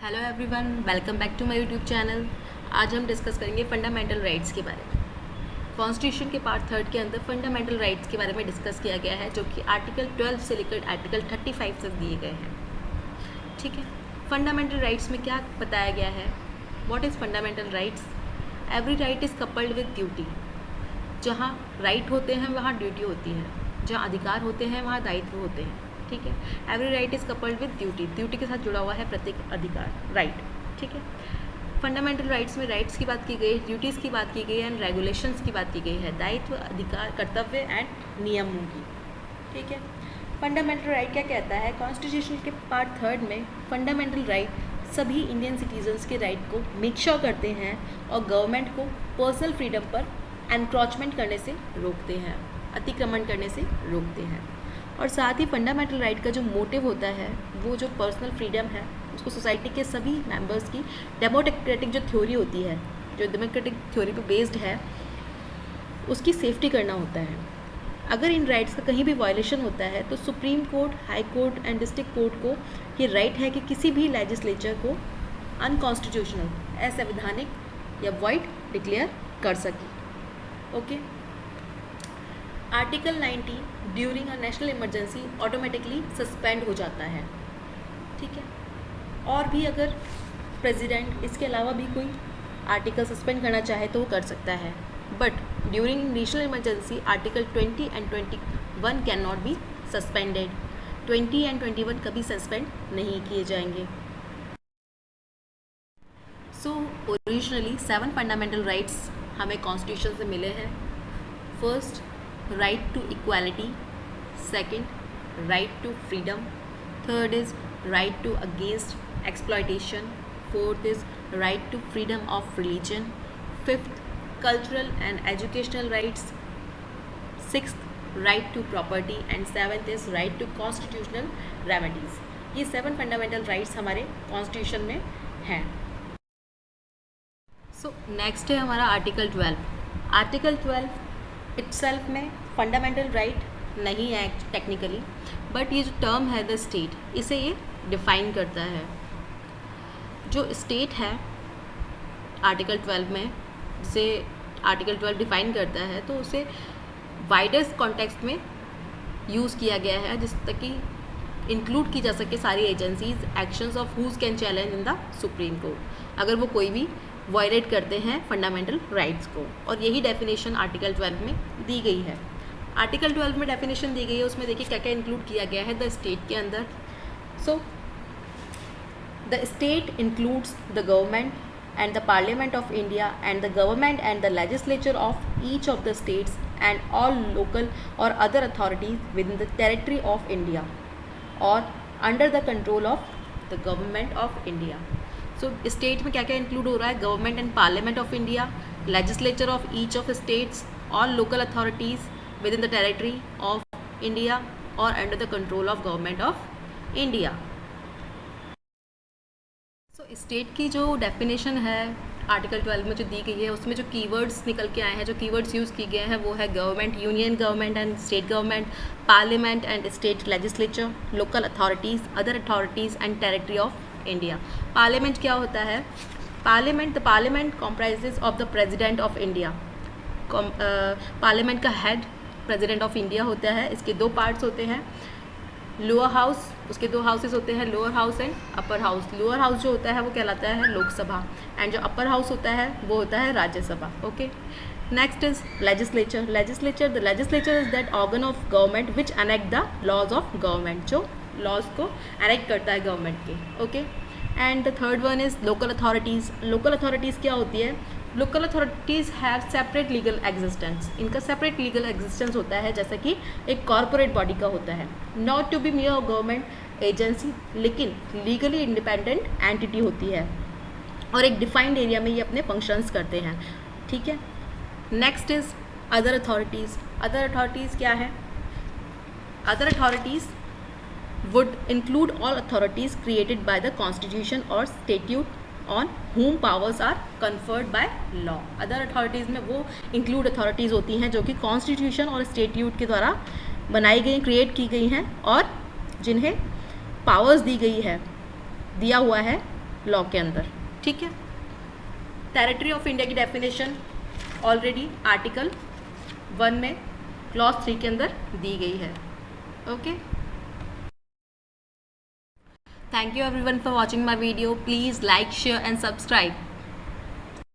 Hello everyone, welcome back to my YouTube channel. आज हम discuss करेंगे फंडामेंटल राइट्स के बारे में। कॉन्स्टिट्यूशन के पार्ट 3 के अंदर फंडामेंटल राइट्स के बारे में डिस्कस किया गया है, जो कि आर्टिकल 12 से लेकर आर्टिकल 35 तक दिए गए हैं। ठीक है, फंडामेंटल राइट्स में क्या बताया गया है? What is fundamental rights? Every right is coupled with duty. जहाँ राइट होते हैं वहाँ ड्यूटी होती है, जहाँ अधिकार होते हैं वहाँ दायित्व होते हैं। ठीक है, every right is coupled with duty. Duty के साथ जुड़ा हुआ है प्रत्येक अधिकार, राइट। ठीक है, फंडामेंटल राइट्स में राइट्स की बात की गई, ड्यूटीज़ की बात की गई एंड रेगुलेशंस की बात की गई है, दायित्व, अधिकार, कर्तव्य एंड नियमों की। ठीक है, फंडामेंटल राइट क्या कहता है? कॉन्स्टिट्यूशन के पार्ट 3 में फंडामेंटल राइट सभी इंडियन सिटीजन्स के राइट को मेक श्योर करते हैं और गवर्नमेंट को पर्सनल फ्रीडम पर एनक्रोचमेंट करने से रोकते हैं, अतिक्रमण करने से रोकते हैं। और साथ ही फंडामेंटल राइट का जो मोटिव होता है वो जो पर्सनल फ्रीडम है उसको सोसाइटी के सभी मेंबर्स की डेमोक्रेटिक जो थ्योरी होती है, जो डेमोक्रेटिक थ्योरी पे बेस्ड है, उसकी सेफ्टी करना होता है। अगर इन राइट्स का कहीं भी वायलेशन होता है तो supreme court, high court and district court को ये राइट है कि किसी भी लेजिस्लेचर को अनकॉन्स्टिट्यूशनल, असंवैधानिक या वॉइड डिक्लेयर कर सके। Okay, article 90 during a national emergency automatically suspend हो जाता है। ठीक है, और भी अगर प्रेसिडेंट इसके अलावा भी कोई आर्टिकल सस्पेंड करना चाहे तो वो कर सकता है, but during national emergency article 20 and 21 can not be suspended. 20 and 21 कभी सस्पेंड नहीं किए जाएंगे। सो ओरिजिनली 7 फंडामेंटल राइट्स हमें कॉन्स्टिट्यूशन से मिले हैं। First, right to equality. Second, right to freedom. Third is right to against exploitation. Fourth is right to freedom of religion. Fifth, cultural and educational rights. Sixth, right to property. And seventh is right to constitutional remedies. ये 7 fundamental rights हमारे constitution में हैं। So next है हमारा article 12। Article 12 itself में fundamental right नहीं है technically, but ये जो टर्म है द स्टेट, इसे ये डिफाइन करता है। जो स्टेट है आर्टिकल 12 में, जिसे आर्टिकल 12 डिफाइन करता है, तो उसे वाइडेस्ट कॉन्टेक्स्ट में यूज़ किया गया है, जिस तक कि इंक्लूड की जा सके सारी agencies, actions of whose can challenge in the Supreme Court, अगर वो कोई भी वायलेट करते हैं फंडामेंटल राइट्स को। और यही डेफिनेशन आर्टिकल 12 में दी गई है। आर्टिकल 12 में डेफिनेशन दी गई है, उसमें देखिए क्या क्या इंक्लूड किया गया है द स्टेट के अंदर। So the state includes the government and the parliament of India and the government and the legislature of each of the states and all local or other authorities within the territory of India or under the control of the government of India. So state में क्या क्या include हो रहा है? Government and parliament of India, legislature of each of states, all local authorities with in the territory of India or under the control of government of India. So state की जो definition है article 12 में जो दी गई है, उसमें जो keywords निकल के आए हैं, जो कीवर्ड्स यूज़ किए गए हैं, वो है government, union government and state government, parliament and state legislature, local authorities, other authorities and territory of India. Parliament क्या होता है? Parliament, the parliament comprises of the president of India. Parliament का head president of India होता है। इसके 2 parts होते हैं, lower house, उसके 2 हाउसेस होते हैं, lower house and upper house. Lower house जो होता है वो कहलाता है लोकसभा एंड जो अपर हाउस होता है वो होता है Rajya Sabha. Okay, next is legislature. Legislature, the legislature is that organ of government which enact the laws of government, जो लॉज को एनेक्ट करता है गवर्नमेंट के। Okay, and the third one is local authorities. Local authorities क्या होती है? Local authorities have separate legal existence. इनका separate legal existence होता है, जैसा कि एक कॉरपोरेट बॉडी का होता है, not to be mere government agency, लेकिन लीगली इंडिपेंडेंट एंटिटी होती है और एक डिफाइंड एरिया में ये अपने फंक्शंस करते हैं। ठीक है, next is other authorities. Other authorities क्या है? Other authorities would include all authorities created by the constitution or statute on whom powers are conferred by law. Other authorities में वो include authorities होती हैं जो कि constitution और statute के द्वारा बनाई गई, create की गई हैं और जिन्हें powers दी गई है, दिया हुआ है लॉ के अंदर, ठीक है। टेरिटरी ऑफ इंडिया की डेफिनेशन ऑलरेडी आर्टिकल 1 में क्लॉज 3 के अंदर दी गई है। Okay, thank you everyone for watching my video. Please like, share and subscribe.